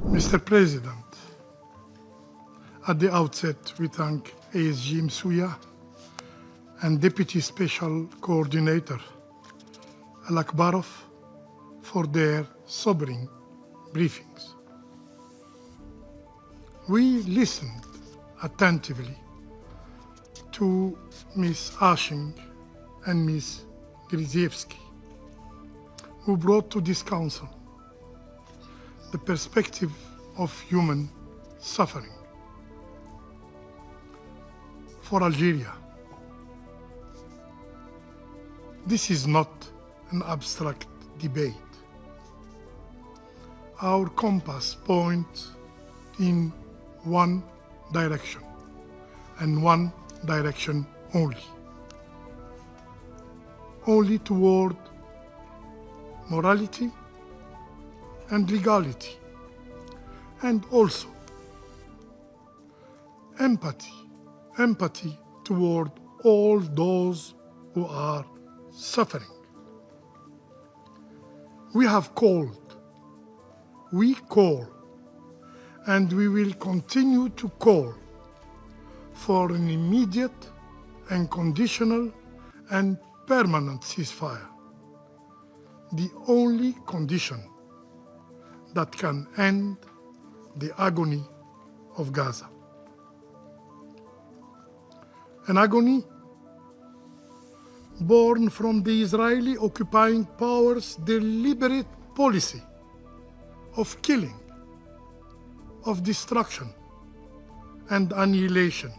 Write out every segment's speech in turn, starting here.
Mr. President, at the outset, we thank ASG Msuya and Deputy Special Coordinator Al-Akbarov for their sobering briefings. We listened attentively to Ms. Ashing and Ms. Gryziewski, who brought to this Council the perspective of human suffering. For Algeria, this is not an abstract debate. Our compass points in one direction, and one direction only toward morality and legality, and also empathy toward all those who are suffering. We call, and we will continue to call for an immediate and conditional and permanent ceasefire, the only condition that can end the agony of Gaza. An agony born from the Israeli occupying powers' deliberate policy of killing, of destruction and annihilation.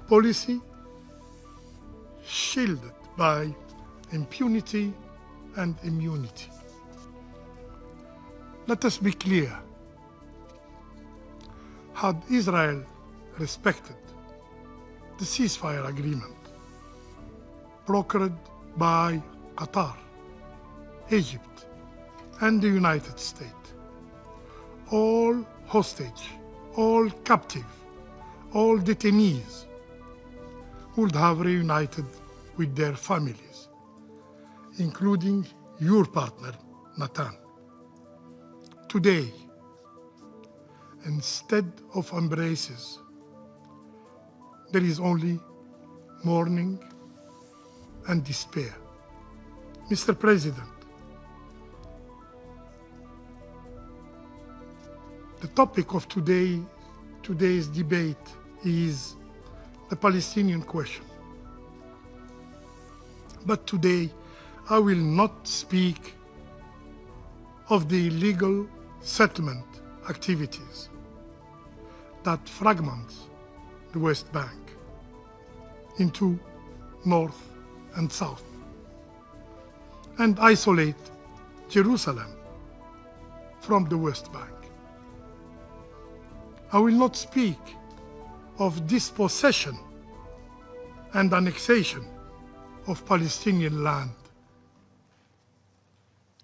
Policy shielded by impunity and immunity. Let us be clear. Had Israel respected the ceasefire agreement brokered by Qatar, Egypt, and the United States, all hostage, all captive, all detainees would have reunited with their families, including your partner, Natan. Today, instead of embraces, there is only mourning and despair. Mr. President, the topic of today's debate is the Palestinian question. But today, I will not speak of the illegal settlement activities that fragment the West Bank into North and South and isolate Jerusalem from the West Bank. I will not speak of dispossession and annexation of Palestinian land.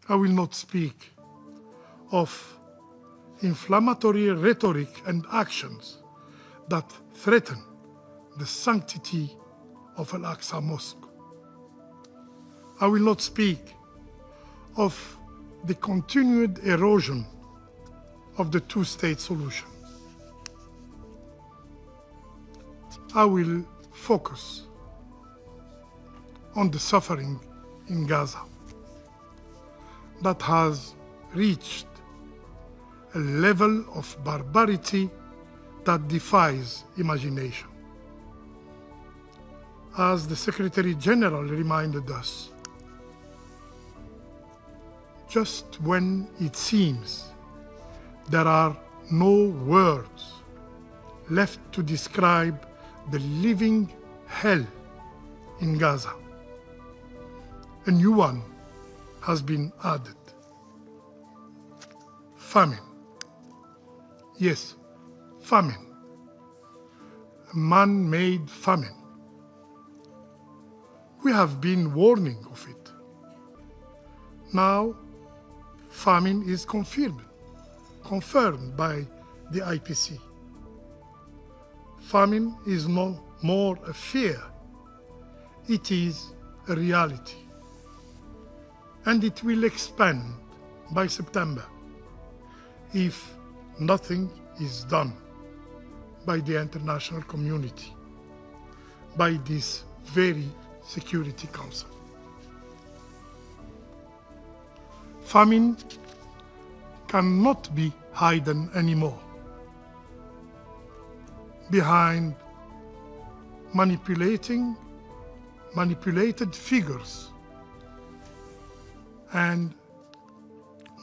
I will not speak of inflammatory rhetoric and actions that threaten the sanctity of Al-Aqsa Mosque. I will not speak of the continued erosion of the two-state solution. I will focus on the suffering in Gaza that has reached a level of barbarity that defies imagination. As the Secretary General reminded us, just when it seems there are no words left to describe the living hell in Gaza, a new one has been added. Famine. Yes, famine. A man-made famine. We have been warning of it. Now, famine is confirmed by the IPC. Famine is no more a fear, it is a reality. And it will expand by September if nothing is done by the international community, by this very Security Council. Famine cannot be hidden anymore behind manipulated figures and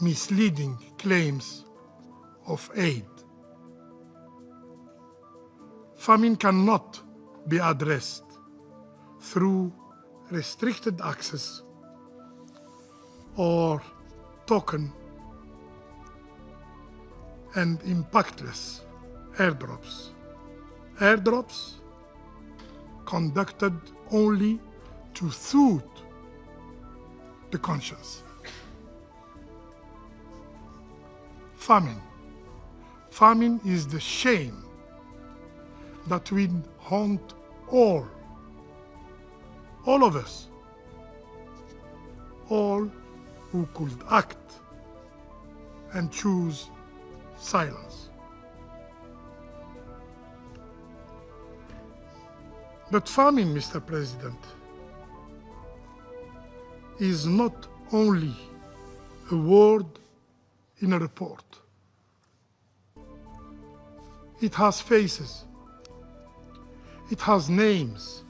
misleading claims of aid. Famine cannot be addressed through restricted access or token and impactless airdrops. Airdrops conducted only to soothe the conscience. Famine. Famine is the shame that will haunt all of us, all who could act and choose silence. But famine, Mr. President, is not only a word in a report. It has faces. It has names.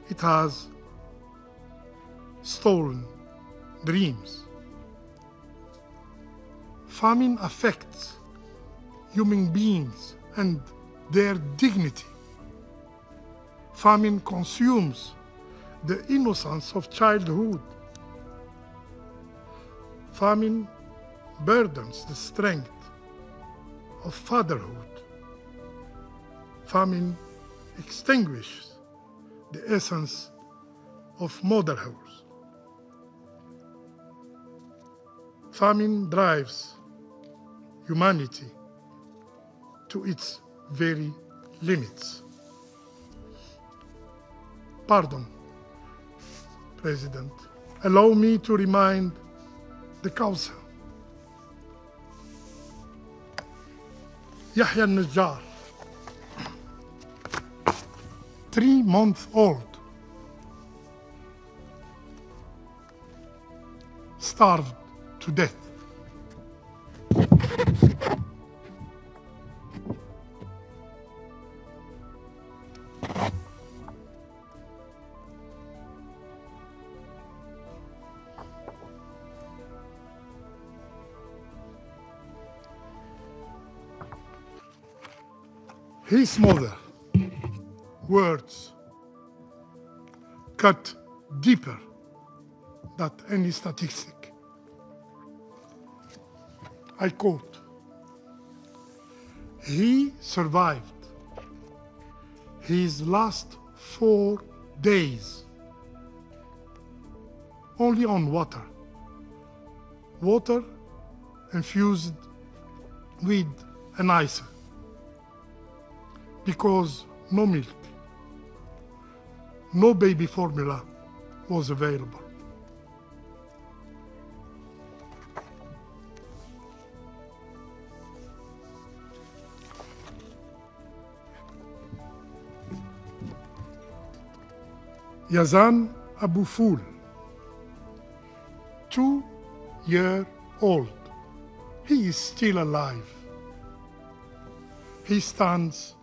It has stolen dreams. Famine affects human beings and their dignity. Famine consumes the innocence of childhood. Famine burdens the strength of fatherhood. Famine extinguishes the essence of motherhood. Famine drives humanity to its very limits. Pardon, President. Allow me to remind the Council. Yahya al-Najjar, 3-month-old, starved to death. His mother, words cut deeper than any statistic. I quote, "He survived his last 4 days only on water infused with an ice, because no milk, no baby formula was available." Yazan Abu Fool, 2-year-old. He is still alive. He stands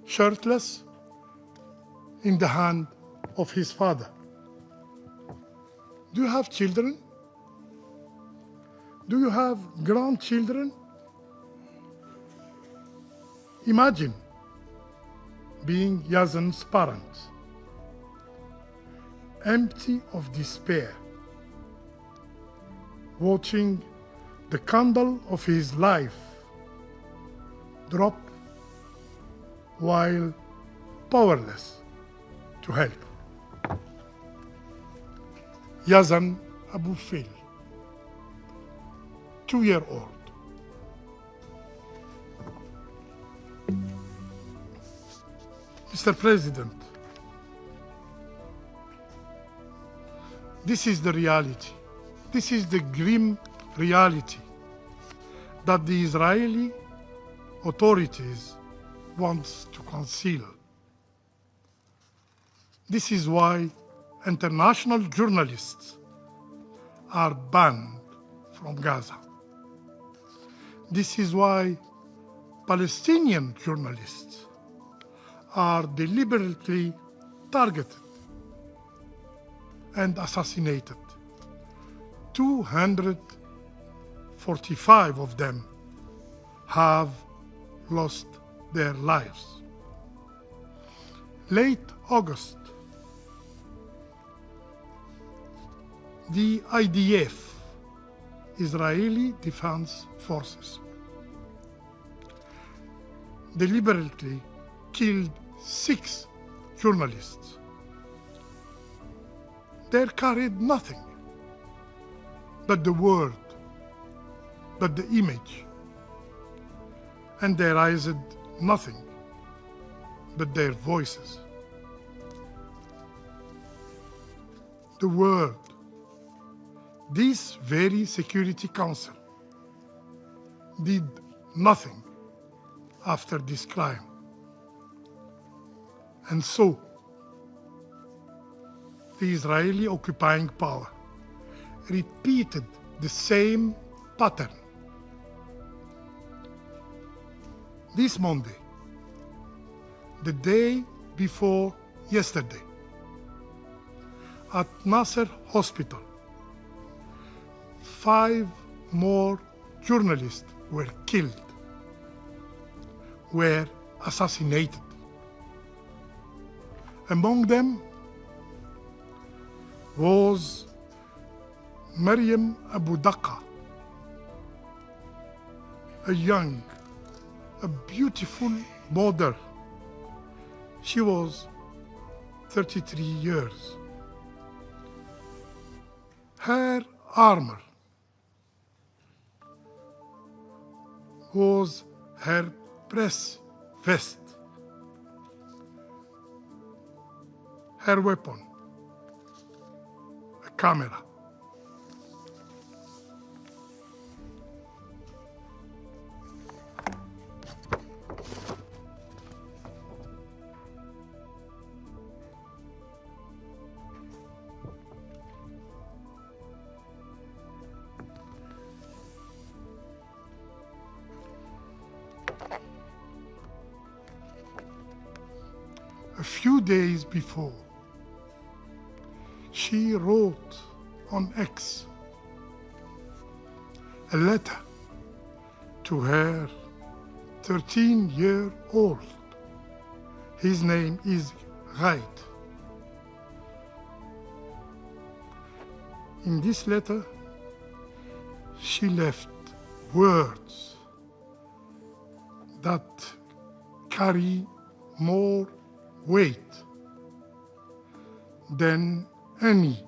shirtless in the hand of his father. Do you have children? Do you have grandchildren? Imagine being Yazan's parents, empty of despair, watching the candle of his life drop while powerless to help. Yazan Abu Fool, 2-year-old. Mr. President, this is the reality. This is the grim reality that the Israeli authorities want to conceal. This is why international journalists are banned from Gaza. This is why Palestinian journalists are deliberately targeted and assassinated. 245 of them have lost their lives. Late August, the IDF, Israeli Defense Forces, deliberately killed 6 journalists. They carried nothing but the word, but the image, and they raised nothing but their voices. The word, this very Security Council did nothing after this crime. And so, the Israeli occupying power repeated the same pattern. This Monday, the day before yesterday, at Nasser Hospital, 5 more journalists were killed, were assassinated. Among them was Maryam Abu Daqqa, a young, a beautiful mother. She was 33 years. Her armor was her press vest. Her weapon, a camera. A few days before, she wrote on X a letter to her 13-year-old. His name is Ghaid. In this letter, she left words that carry more weight than any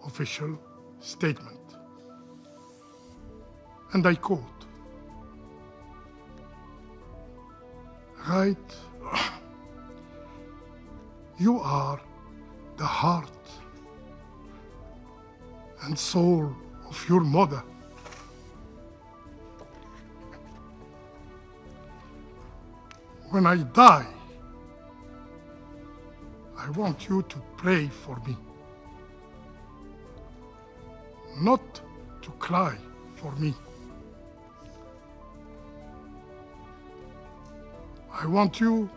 official statement. And I quote, "Right, you are the heart and soul of your mother. When I die, I want you to pray for me, not to cry for me. I want you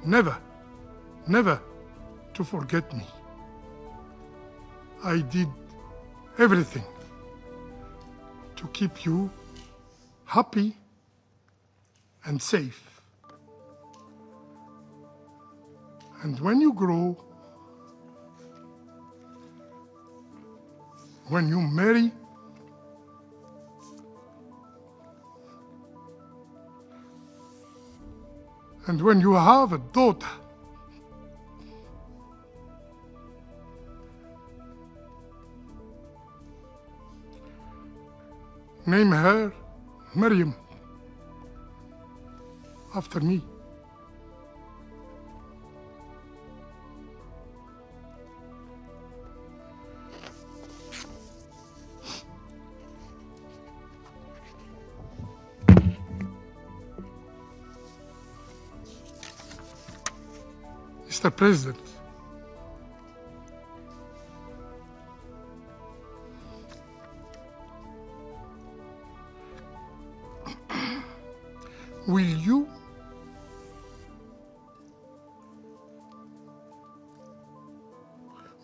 never to forget me. I did everything to keep you happy and safe. And when you grow, when you marry, and when you have a daughter, name her Maryam after me. Mr. President,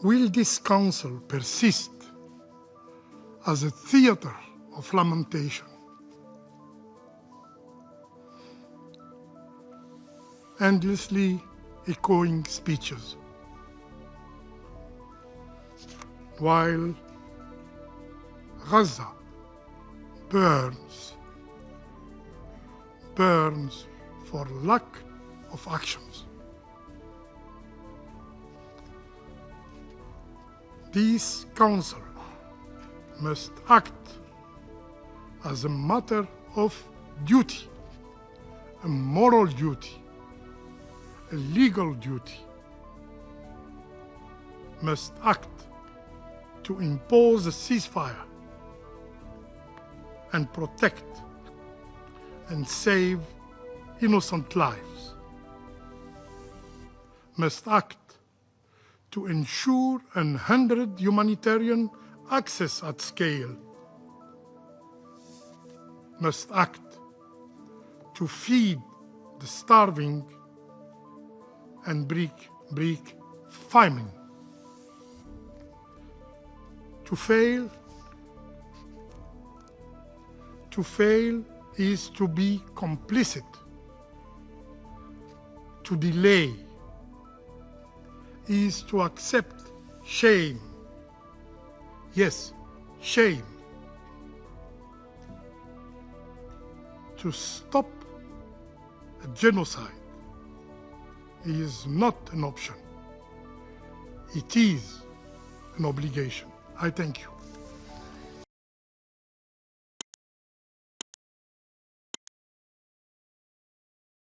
will this council persist as a theater of lamentation, endlessly echoing speeches, while Gaza burns for lack of actions? This council must act as a matter of duty, a moral duty, a legal duty, must act to impose a ceasefire and protect and save innocent lives, must act to ensure unhindered humanitarian access at scale, must act to feed the starving and break famine. To fail is to be complicit. To delay is to accept shame. Yes, shame. To stop a genocide is not an option. It is an obligation. I thank you.